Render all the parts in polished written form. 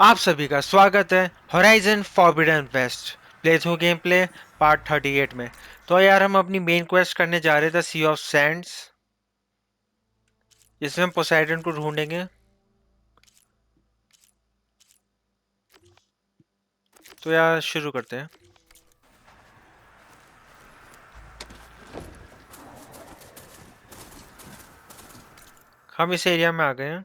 आप सभी का स्वागत है Horizon Forbidden West play through game play part 38 में। तो यार हम अपनी मेन क्वेस्ट करने जा रहे थे सी ऑफ सैंड्स, जिसमें हम पोसाइडन को ढूंढेंगे। तो यार शुरू करते हैं। हम इस एरिया में आ गए हैं।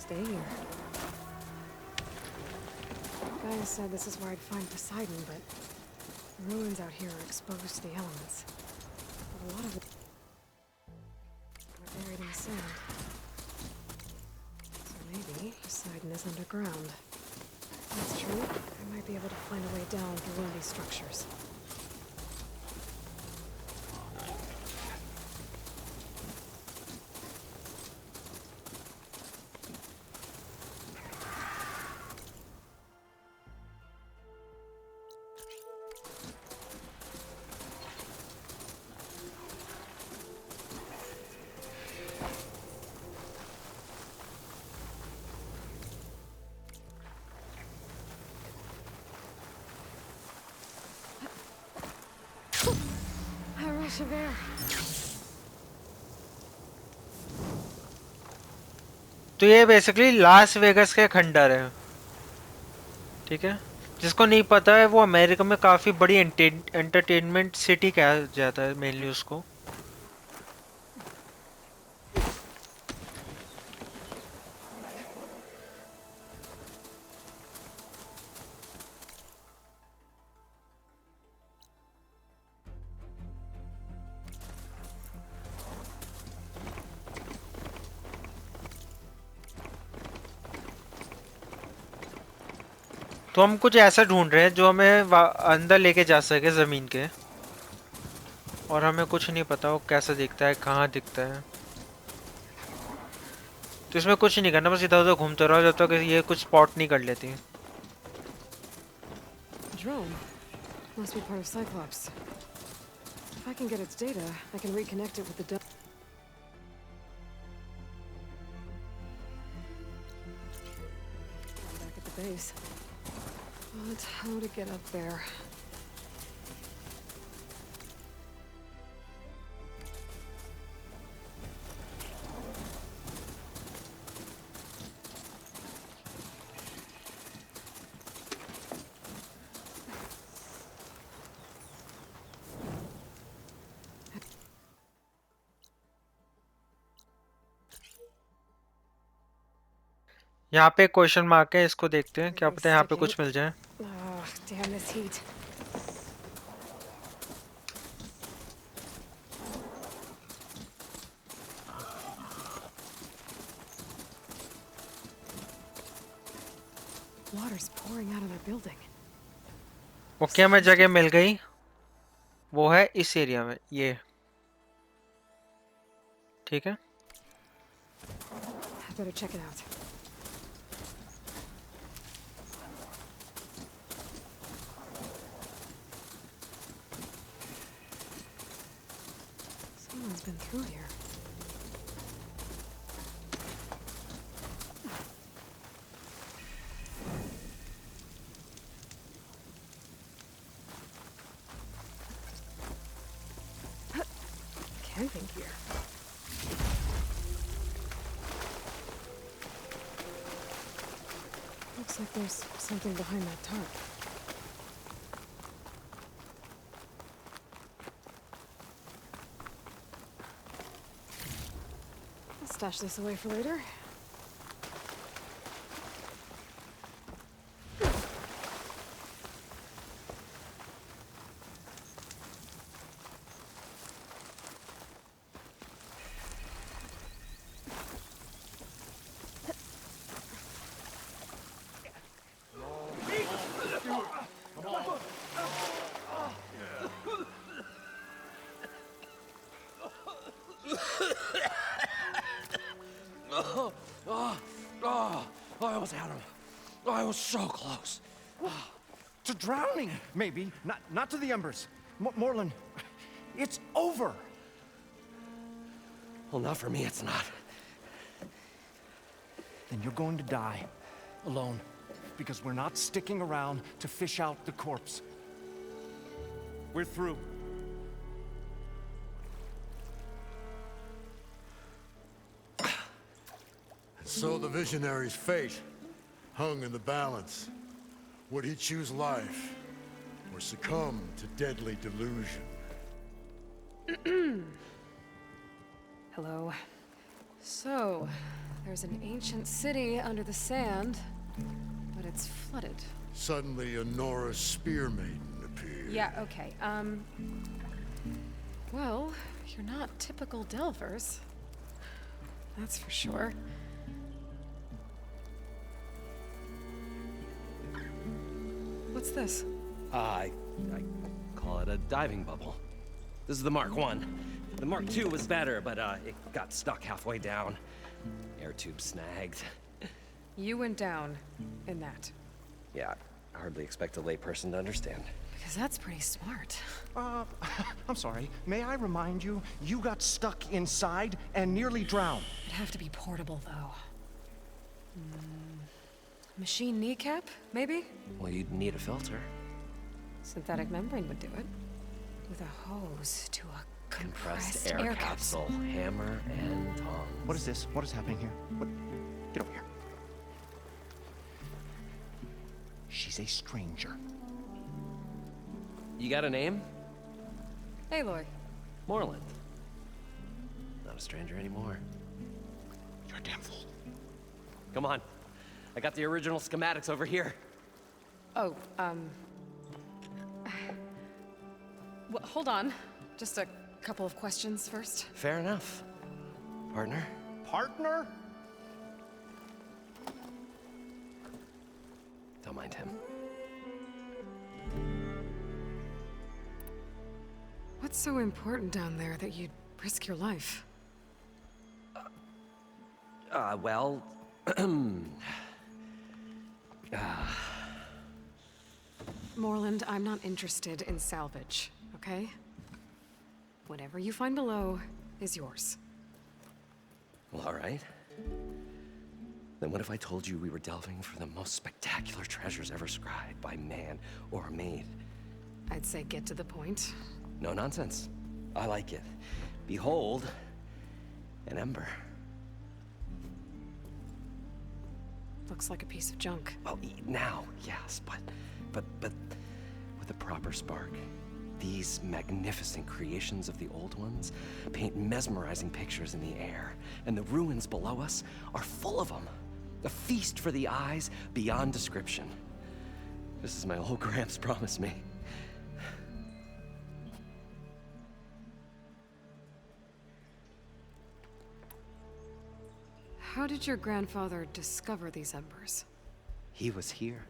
Stay here. Guys said this is where I'd find Poseidon, but the ruins out here are exposed to the elements. But a lot of it are buried in the sand. So maybe Poseidon is underground. If that's true, I might be able to find a way down through one of these structures. A rush of air. तो ये basically Las Vegas के खंडर है, ठीक है। जिसको नहीं पता है, वो अमेरिका में काफी बड़ी एंटरटेनमेंट सिटी कहा जाता है मेनली उसको। तो हम कुछ ऐसा ढूंढ रहे हैं जो हमें अंदर लेके जा सके जमीन के, और हमें कुछ नहीं पता वो कैसा दिखता है, कहाँ दिखता है। तो इसमें कुछ नहीं करना, बस इधर उधर घूमते रहो जब तक ये कुछ स्पॉट नहीं कर लेती। Drone. Must be part of Cyclops. If I can get its data, I can reconnect it with the back at the base. But how to get up there? यहाँ पे क्वेश्चन मार्क है, इसको देखते हैं, क्या Really पता है यहाँ पे sticking. कुछ मिल जाए। Oh, damn this heat. Water's pouring out of their building. Okay, हमें जगह मिल गई। वो है इस एरिया में, ये ठीक है। I better check it out. Someone's been through here. Camping gear. Looks like there's something behind that tarp. Stash this away for later. I almost had him. I was so close. To drowning, maybe. Not to the embers. Morlund, it's over. Well, not for me, it's not. Then you're going to die. Alone. Because we're not sticking around to fish out the corpse. We're through. So the visionary's fate hung in the balance. Would he choose life or succumb to deadly delusion? Hello. So, there's an ancient city under the sand, but it's flooded. Suddenly a Norse spear maiden appeared. Yeah, okay. Well, you're not typical Delvers. That's for sure. What's this? I call it a diving bubble. This is the Mark 1. The Mark 2 was better, but it got stuck halfway down. Air tube snagged. You went down in that. Yeah, I hardly expect a layperson to understand. Because that's pretty smart. I'm sorry. May I remind you, you got stuck inside and nearly drowned. It'd have to be portable, though. Machine kneecap, maybe? Well, you'd need a filter. Synthetic membrane would do it. With a hose to a compressed Air Capsule. Hammer and tongs. What is this? What is happening here? What? Get over here. She's a stranger. You got a name? Aloy. Morlund. Not a stranger anymore. You're a damn fool. Come on. I got the original schematics over here. Oh, well, hold on. Just a couple of questions first. Fair enough. Partner? Partner? Don't mind him. What's so important down there that you'd risk your life? Well... Morlund, I'm not interested in salvage, okay? Whatever you find below is yours. Well, all right. Then what if I told you we were delving for the most spectacular treasures ever scribed by man or maid? I'd say get to the point. No nonsense. I like it. Behold, an ember. Looks like a piece of junk. Well, now, yes, but with a proper spark. These magnificent creations of the old ones paint mesmerizing pictures in the air, and the ruins below us are full of them. A feast for the eyes beyond description. This is my old Gramps promised me. How did your grandfather discover these embers? He was here.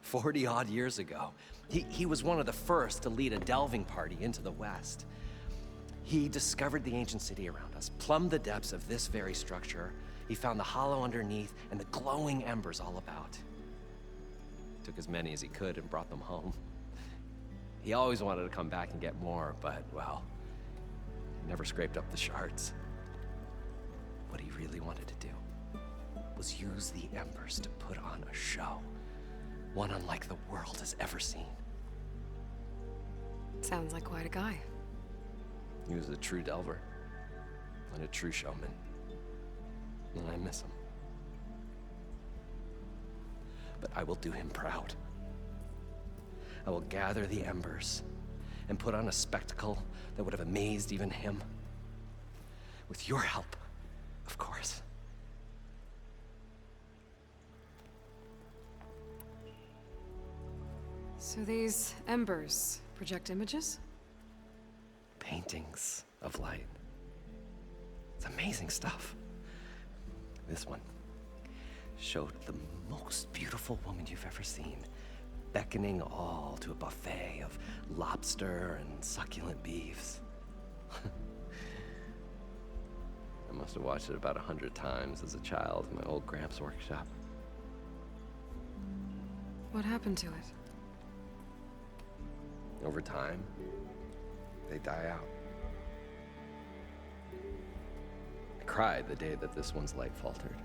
40-odd years ago. He was one of the first to lead a delving party into the West. He discovered the ancient city around us, plumbed the depths of this very structure. He found the hollow underneath and the glowing embers all about. Took as many as he could and brought them home. He always wanted to come back and get more, but, well, never scraped up the shards. What he really wanted to do was use the embers to put on a show. One unlike the world has ever seen. Sounds like quite a guy. He was a true delver and a true showman. And I miss him. But I will do him proud. I will gather the embers and put on a spectacle that would have amazed even him. With your help, Of course. So these embers project images? Paintings of light. It's amazing stuff. This one showed the most beautiful woman you've ever seen, beckoning all to a buffet of lobster and succulent beefs. I must have watched it about 100 times as a child in my old Gramps' workshop. What happened to it? Over time, they die out. I cried the day that this one's light faltered.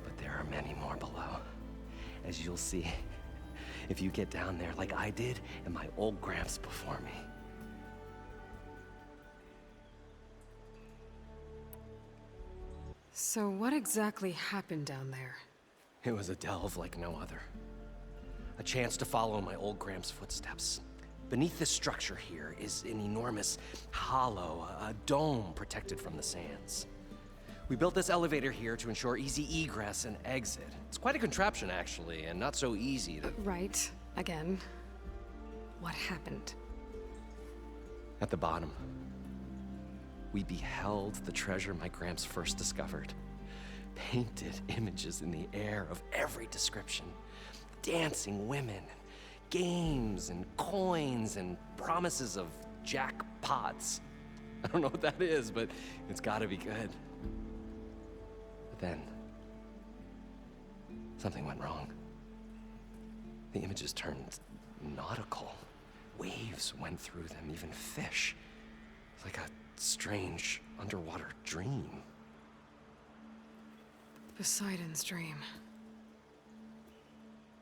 But there are many more below, as you'll see if you get down there like I did and my old Gramps before me. So what exactly happened down there? It was a delve like no other. A chance to follow my old Gramps' footsteps. Beneath this structure here is an enormous hollow, a dome protected from the sands. We built this elevator here to ensure easy egress and exit. It's quite a contraption, actually, and not so easy to... Right. Again. What happened? At the bottom, we beheld the treasure my Gramps first discovered. Painted images in the air of every description. Dancing women, games and coins and promises of jackpots. I don't know what that is, but it's gotta be good. But then, something went wrong. The images turned nautical. Waves went through them, even fish. It's like a strange underwater dream. Poseidon's dream.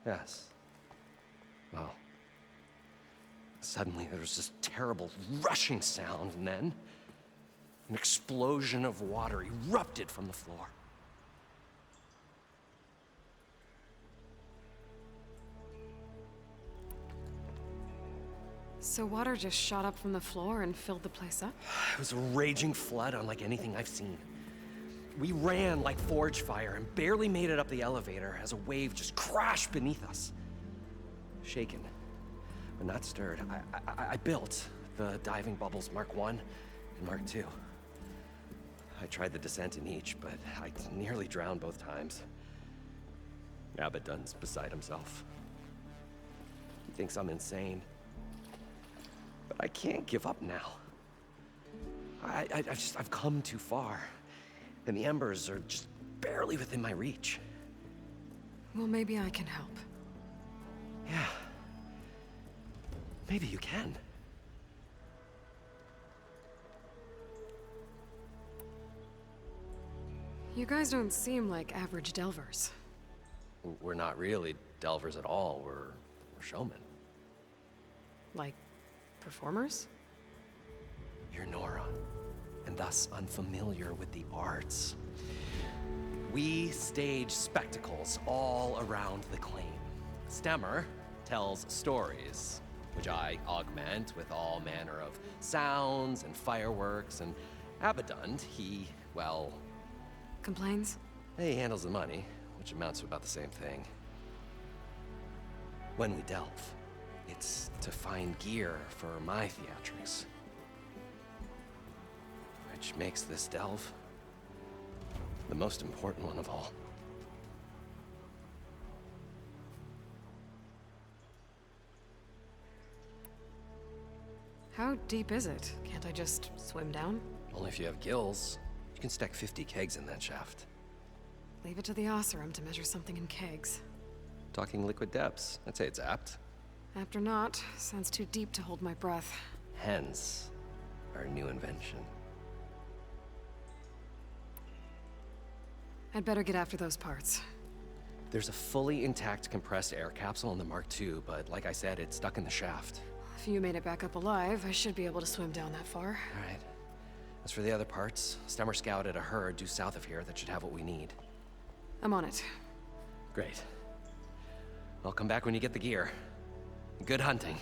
Yes. Well, suddenly there was this terrible rushing sound, and then an explosion of water erupted from the floor. So water just shot up from the floor and filled the place up? It was a raging flood unlike anything I've seen. We ran like forge fire and barely made it up the elevator as a wave just crashed beneath us. Shaken, but not stirred, I built the diving bubbles Mark I and Mark II. I tried the descent in each, but I nearly drowned both times. Abadund's beside himself. He thinks I'm insane. But I can't give up now. I've come too far. And the embers are just barely within my reach. Well, maybe I can help. Yeah. Maybe you can. You guys don't seem like average delvers. We're not really delvers at all. We're showmen. Like, performers? You're Nora, and thus unfamiliar with the arts. We stage spectacles all around the claim. Stemmur tells stories, which I augment with all manner of sounds and fireworks, and Abadund, he, well... Complains? He handles the money, which amounts to about the same thing. When we delve, it's to find gear for my theatrics. Which makes this delve the most important one of all. How deep is it? Can't I just swim down? Only if you have gills. You can stack 50 kegs in that shaft. Leave it to the Oseram to measure something in kegs. Talking liquid depths, I'd say it's apt. After not, sounds too deep to hold my breath. Hence, our new invention. I'd better get after those parts. There's a fully intact compressed air capsule in the Mark II, but like I said, it's stuck in the shaft. If you made it back up alive, I should be able to swim down that far. All right. As for the other parts, Stemmur scouted a herd due south of here that should have what we need. I'm on it. Great. I'll come back when you get the gear. Good hunting.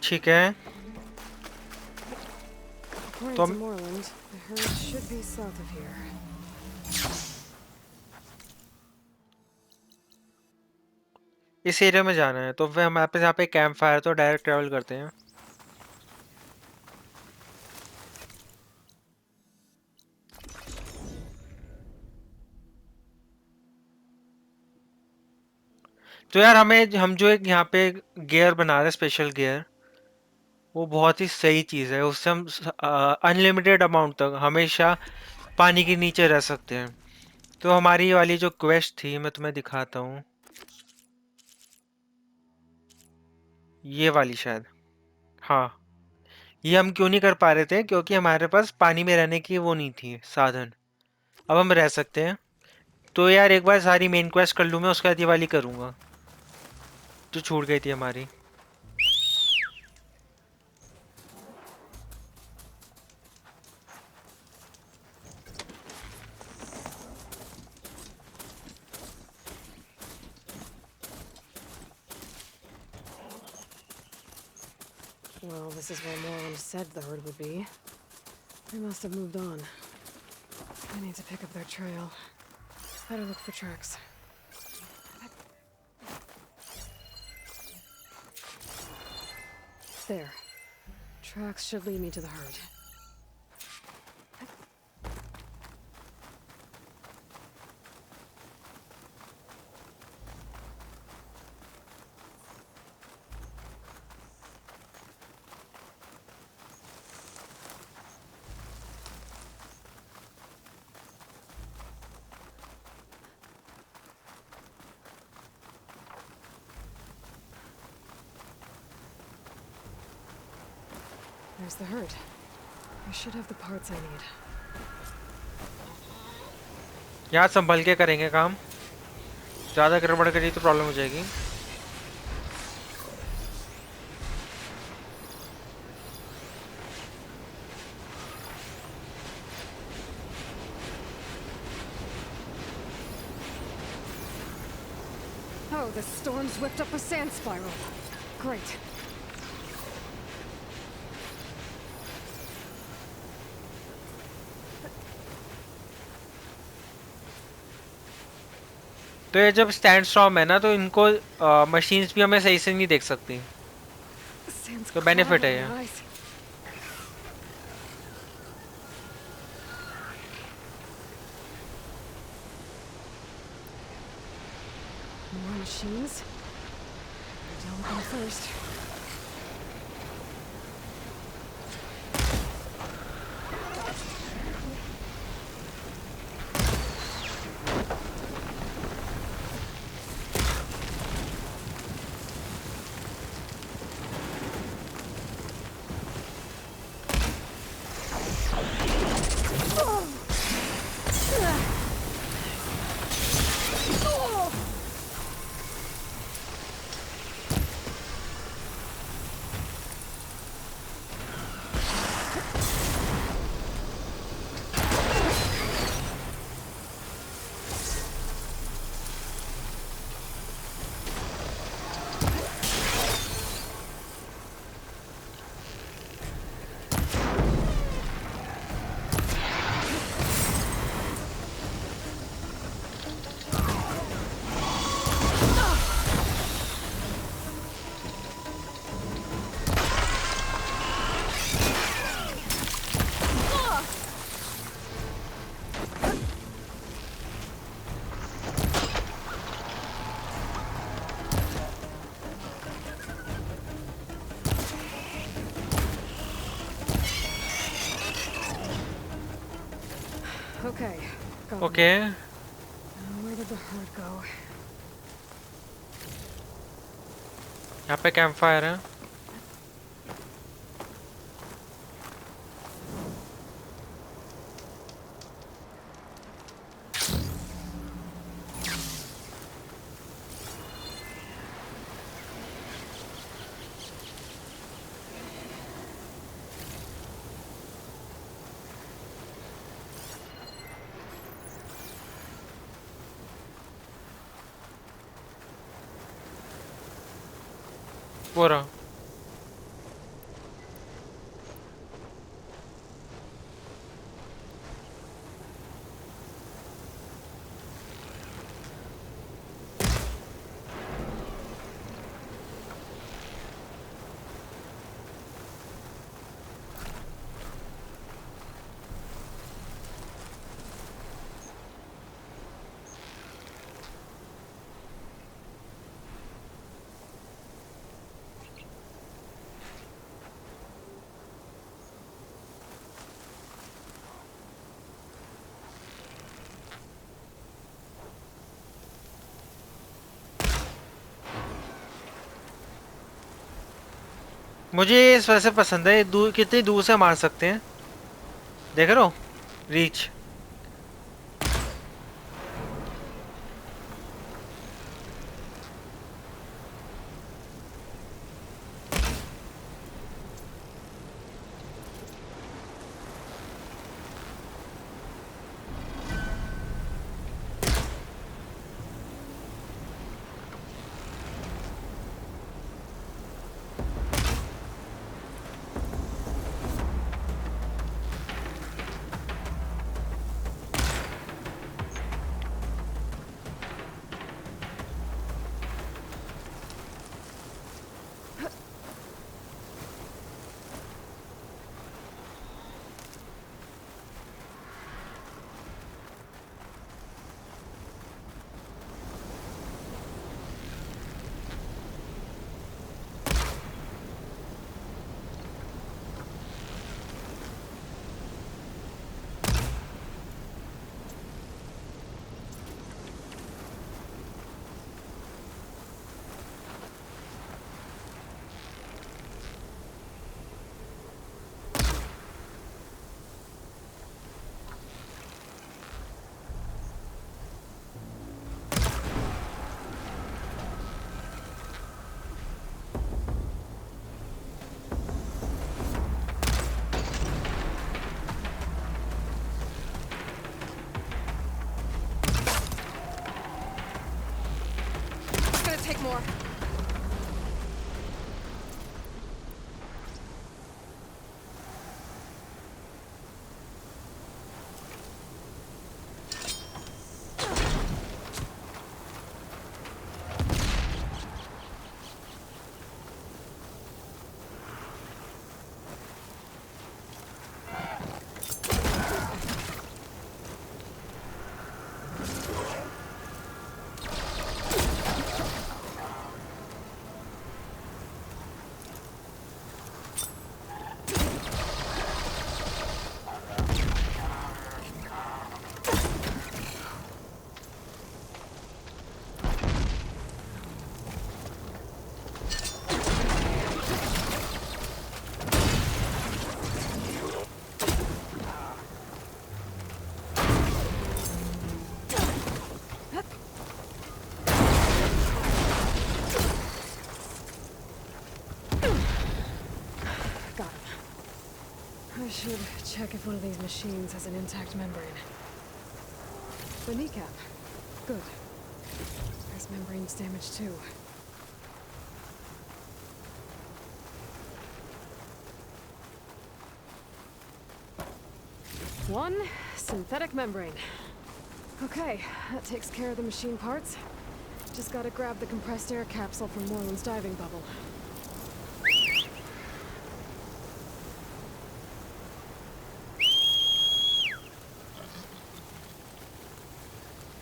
ठीक है, तो According to हम Morlund, the herd should be south of here. इस area में जाना है, तो फिर हमारे पास यहाँ पे कैंप फायर, तो डायरेक्ट ट्रेवल करते हैं। तो यार हम जो एक यहाँ पे गियर बना रहे हैं, स्पेशल गियर, वो बहुत ही सही चीज़ है। उससे हम अनलिमिटेड अमाउंट तक हमेशा पानी के नीचे रह सकते हैं। तो हमारी ये वाली जो क्वेस्ट थी, मैं तुम्हें दिखाता हूँ, ये वाली शायद, हाँ, ये हम क्यों नहीं कर पा रहे थे, क्योंकि हमारे पास पानी में रहने की वो नहीं थी साधन। अब हम रह सकते हैं। तो यार एक बार सारी मेन क्वेस्ट कर लूँ मैं, उसके बाद ये वाली करूँगा जो छूट गई थी हमारी। Well, this is where Morlund said the herd would be. They must have moved on. I need to pick up their trail. Better look for tracks. There. Tracks should lead me to the herd. There's the herd. I should have the parts I need. यहाँ संभल के करेंगे काम, ज़्यादा गड़बड़ करी तो problem हो जाएगी। Oh, the storm's whipped up a sand spiral. Great. तो ये जब स्टैंड स्टॉर्म है ना, तो इनको मशीन्स भी हमें सही से नहीं देख सकती, The sand's तो clouded बेनिफिट है on ये। my eyes. More machines. Deal with them first. Okay, got 'em. Okay, Now where did the herd go? यहाँ पे कैंप फायर है। वो रहा। मुझे ये इस वजह से पसंद है, दूर कितनी दूर से मार सकते हैं, देख रहे हो, reach. It's gonna take more. Got him. I should check if one of these machines has an intact membrane. The kneecap. Good. There's membranes damaged too. One synthetic membrane. Okay, that takes care of the machine parts. Just gotta grab the compressed air capsule from Morlund's diving bubble.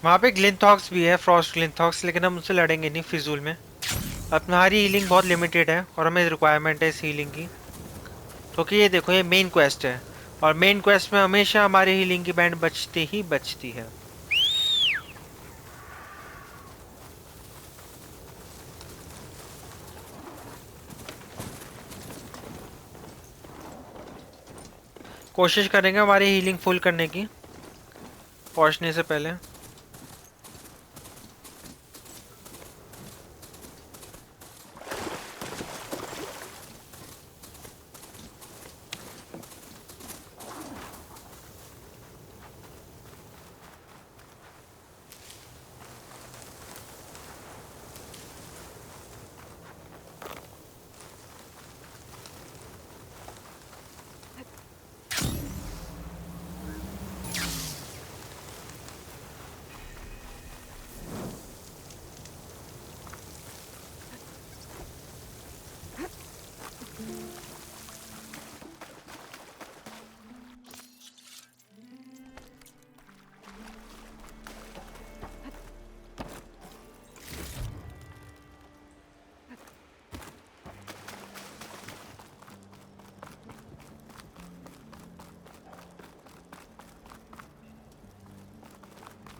वहाँ पे ग्लिंथॉक्स भी है, Frost ग्लिंथॉक्स, लेकिन हम उनसे लड़ेंगे नहीं फिजूल में। अब हमारी हीलिंग बहुत लिमिटेड है और हमें रिक्वायरमेंट है इस हीलिंग की, क्योंकि ये देखो ये मेन क्वेस्ट है और मेन क्वेस्ट में हमेशा हमारी हीलिंग की बैंड बचती ही बचती है। कोशिश करेंगे हमारी हीलिंग फुल करने की पहुंचने से पहले।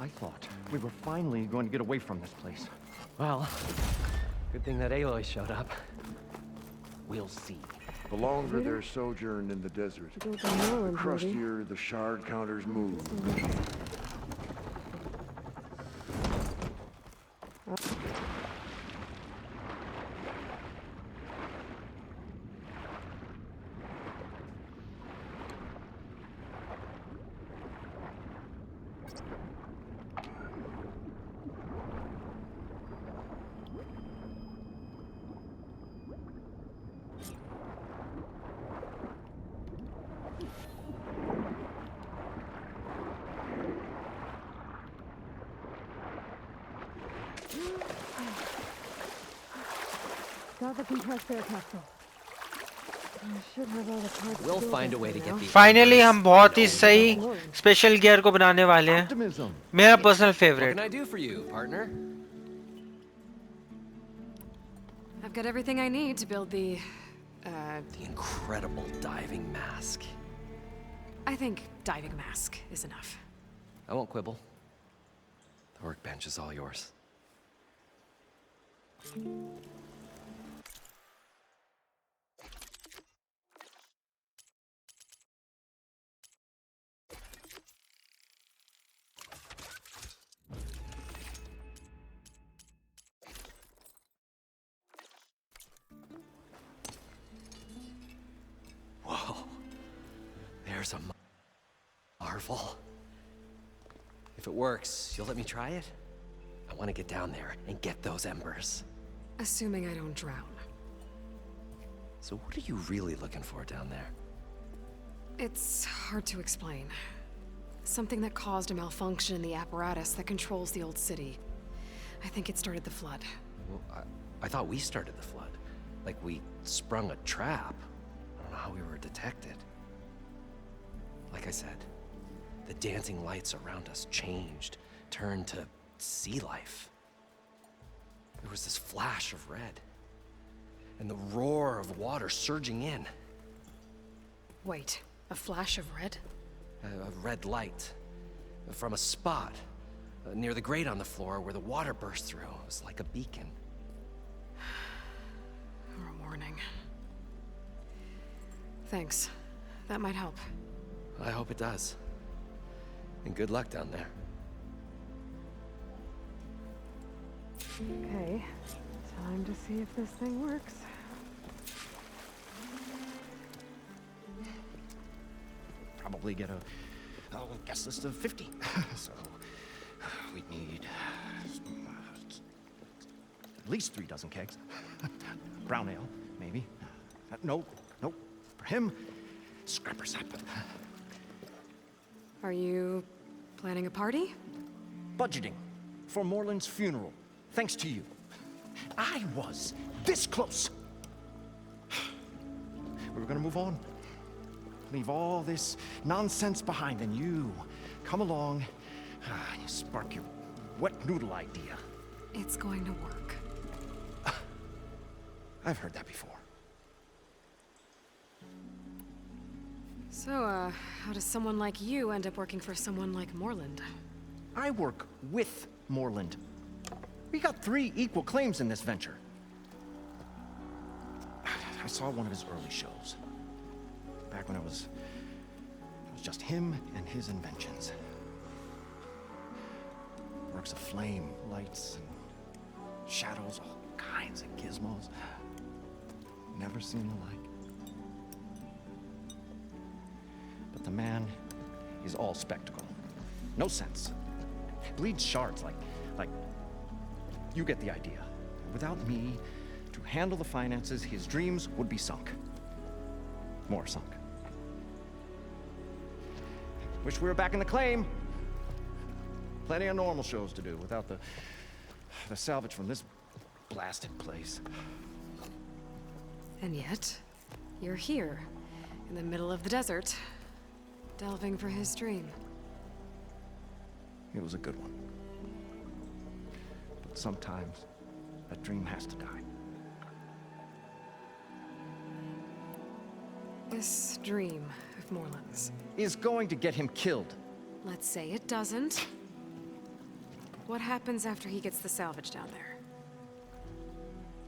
I thought we were finally going to get away from this place. Well, good thing that Aloy showed up. We'll see. The longer their sojourn in the desert, Go to the Morlund, maybe. crustier the shard counters move. Got the compressed air capsule. I should have all the parts. We'll built find a up way by to get now. the finally embers हम बहुत ही and सही over. Special gear को बनाने वाले हैं. Optimism. मेरा personal What can favourite. I do for you, partner? I've got everything I need to build the. The incredible diving mask. I think diving mask is enough. I won't quibble. The workbench is all yours. Whoa. There's a marvel. If it works, you'll let me try it? I want to get down there and get those embers. Assuming I don't drown. So what are you really looking for down there? It's hard to explain. Something that caused a malfunction in the apparatus that controls the old city. I think it started the flood. Well, I thought we started the flood. Like we sprung a trap. I don't know how we were detected. Like I said, the dancing lights around us changed, turned to sea life. There was this flash of red, and the roar of water surging in. Wait, a flash of red? A red light from a spot near the grate on the floor where the water burst through. It was like a beacon. Or a warning. Thanks. That might help. I hope it does. And good luck down there. Okay. Time to see if this thing works. Probably get a guest list of 50. So we'd need at least 3 dozen kegs. Brown ale, maybe. No. For him, scrapper sap. Are you planning a party? Budgeting for Morlund's funeral, thanks to you. I was this close. We were gonna move on. Leave all this nonsense behind, and you come along, and you spark your wet noodle idea. It's going to work. I've heard that before. So, how does someone like you end up working for someone like Morlund? I work with Morlund. We got 3 equal claims in this venture. I saw one of his early shows. Back when it was just him and his inventions. Works of flame, lights, and shadows, all kinds of gizmos. Never seen the like. But the man is all spectacle. No sense. Bleeds shards like you get the idea. Without me to handle the finances, his dreams would be sunk. More sunk. Wish we were back in the claim. Plenty of normal shows to do without the salvage from this blasted place. And yet, you're here, in the middle of the desert, delving for his dream. It was a good one. But sometimes, that dream has to die. This dream of Morlund's. Is going to get him killed. Let's say it doesn't. What happens after he gets the salvage down there?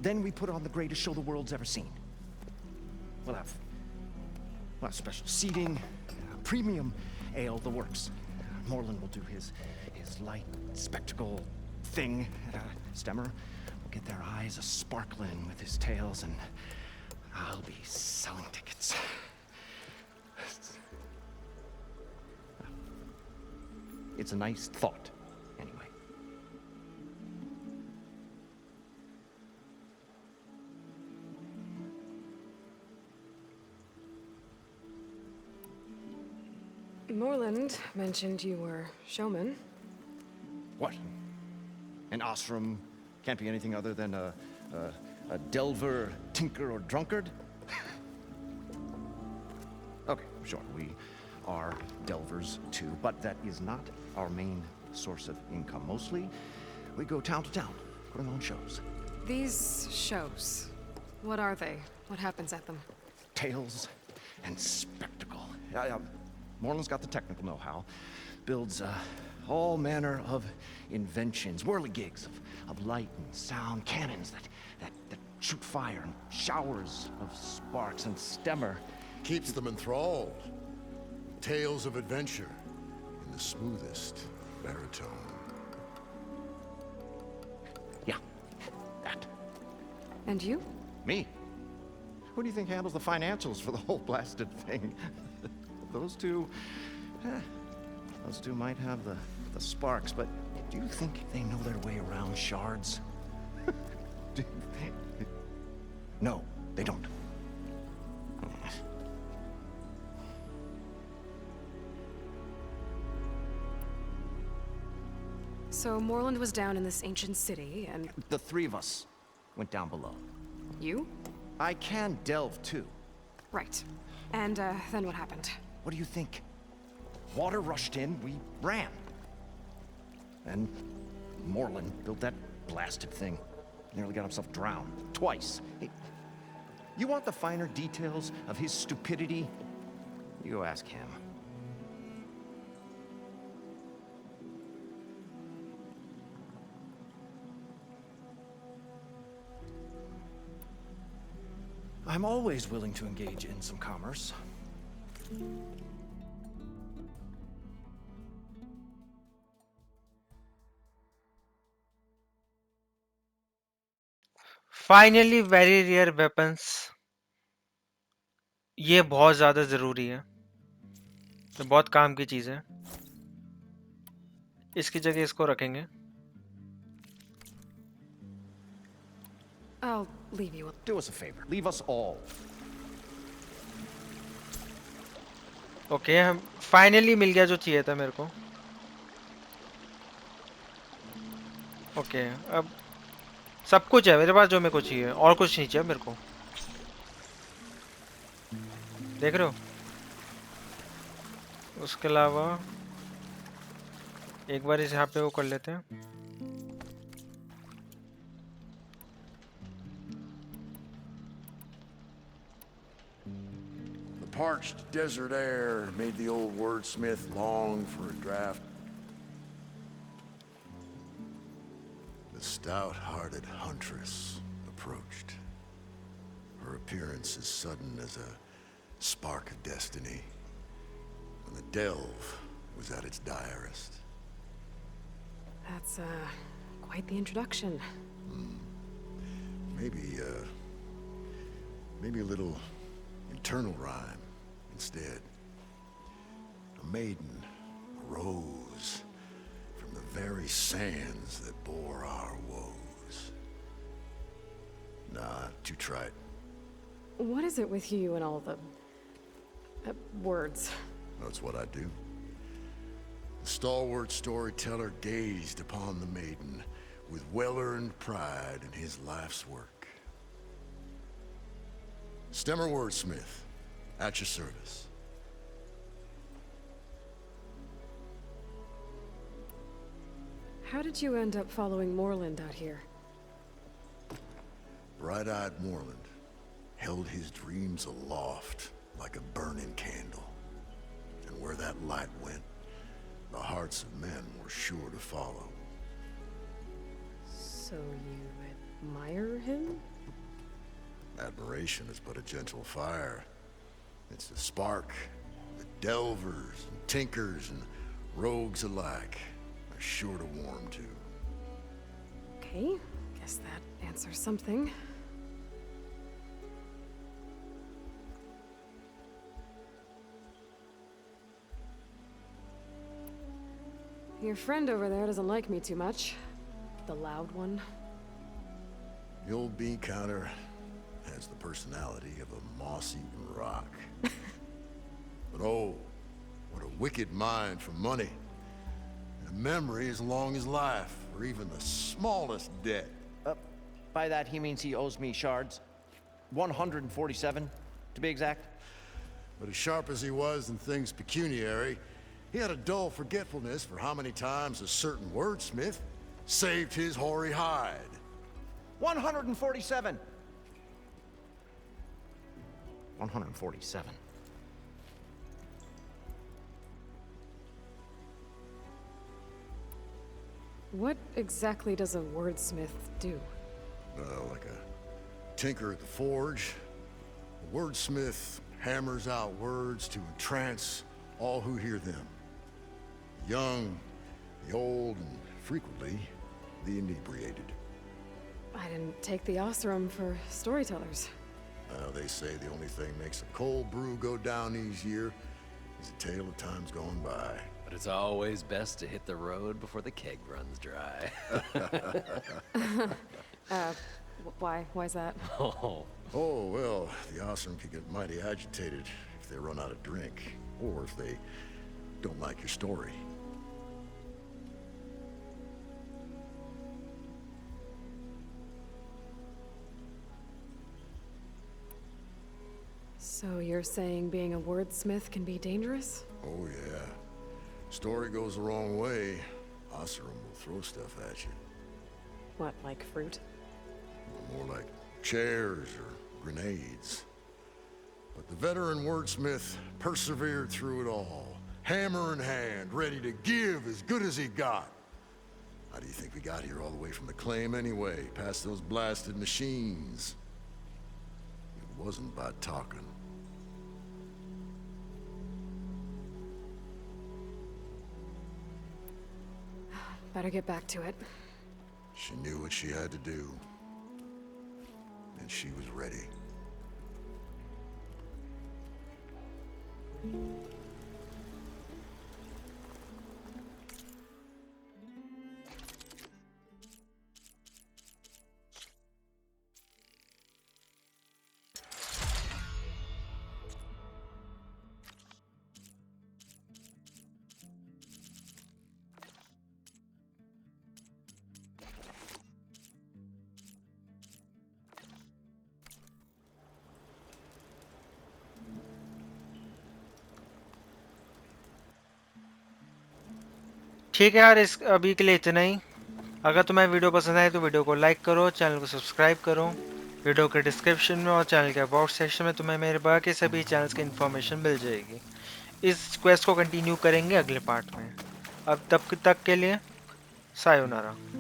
Then we put on the greatest show the world's ever seen. We'll have special seating, premium ale, the works. Morlund will do his light spectacle thing. Stemmur will get their eyes a-sparkling with his tales, and I'll be selling tickets. It's a nice thought, anyway. Morlund mentioned you were showman. What? An ashram can't be anything other than a delver, tinker, or drunkard? Okay, sure, we are delvers too, but that is not our main source of income. Mostly, we go town to town, putting on shows. These shows, what are they? What happens at them? Tales and spectacle. Morland's got the technical know-how. Builds all manner of inventions, whirligigs of light and sound, cannons that shoot fire, and showers of sparks, and Stemmur Keeps them enthralled. Tales of adventure in the smoothest baritone. Yeah, that. And you? Me? Who do you think handles the financials for the whole blasted thing? Those two might have the sparks, but do you think they know their way around shards? No, they don't. So Morlund was down in this ancient city, and The three of us went down below. you? I can delve too. Right. And then what happened? What do you think? Water rushed in, we ran. And Morlund built that blasted thing. Nearly got himself drowned. Twice. Hey, you want the finer details of his stupidity? You go ask him. I'm always willing to engage in some commerce. Finally very rare weapons, ये बहुत ज्यादा जरूरी है, तो बहुत काम की चीज है. इसकी जगह इसको रखेंगे. I'll leave you. Do us a favor. Leave us all. Okay, हम फाइनली मिल गया जो चाहिए था मेरे को. ओके, अब सब कुछ है मेरे पास जो मेरे को चाहिए, और कुछ नहीं चाहिए मेरे को. देख रहे हो? उसके अलावा एक बार इस यहाँ पे वो कर लेते हैं. The parched desert air made the old wordsmith long for a draft. The stout-hearted huntress approached. Her appearance as sudden as a spark of destiny, when the delve was at its direst. That's, quite the introduction. Maybe a little internal rhyme instead. A maiden arose from the very sands that bore our woes. Nah, too trite. What is it with you and all the words? That's what I do. The stalwart storyteller gazed upon the maiden with well-earned pride in his life's work. Stemmur wordsmith, at your service. How did you end up following Morlund out here? Bright-eyed Morlund held his dreams aloft like a burning candle. And where that light went, the hearts of men were sure to follow. So you admire him? Admiration is but a gentle fire. It's a spark that delvers and tinkers and rogues alike are sure to warm to. Okay, guess that answers something. Your friend over there doesn't like me too much. The loud one. The old bean counter has the personality of a moss-eaten rock. But oh, what a wicked mind for money. And a memory as long as life, or even the smallest debt. By that, he means he owes me shards. 147, to be exact. But as sharp as he was in things pecuniary, he had a dull forgetfulness for how many times a certain wordsmith saved his hoary hide. 147. 147. What exactly does a wordsmith do? Like a tinker at the forge, a wordsmith hammers out words to entrance all who hear them. The young, the old, and frequently the inebriated. I didn't take the Osram for storytellers. They say the only thing makes a cold brew go down easier is a tale of times gone by. But it's always best to hit the road before the keg runs dry. Why? Why's that? Oh, Oh, well, the Osram can get mighty agitated if they run out of drink, or if they don't like your story. So you're saying being a wordsmith can be dangerous? Oh, yeah. Story goes the wrong way, Osram will throw stuff at you. What, like fruit? More like chairs or grenades. But the veteran wordsmith persevered through it all, hammer in hand, ready to give as good as he got. How do you think we got here all the way from the claim anyway, past those blasted machines? It wasn't by talking. Better get back to it. She knew what she had to do, and she was ready. ठीक है यार, इस अभी के लिए इतना ही। अगर तुम्हें वीडियो पसंद आए तो वीडियो को लाइक करो, चैनल को सब्सक्राइब करो। वीडियो के डिस्क्रिप्शन में और चैनल के अबाउट सेक्शन में तुम्हें मेरे बाकी सभी चैनल्स की इन्फॉर्मेशन मिल जाएगी। इस क्वेस्ट को कंटिन्यू करेंगे अगले पार्ट में। अब तब तक के लिए सायोनारा।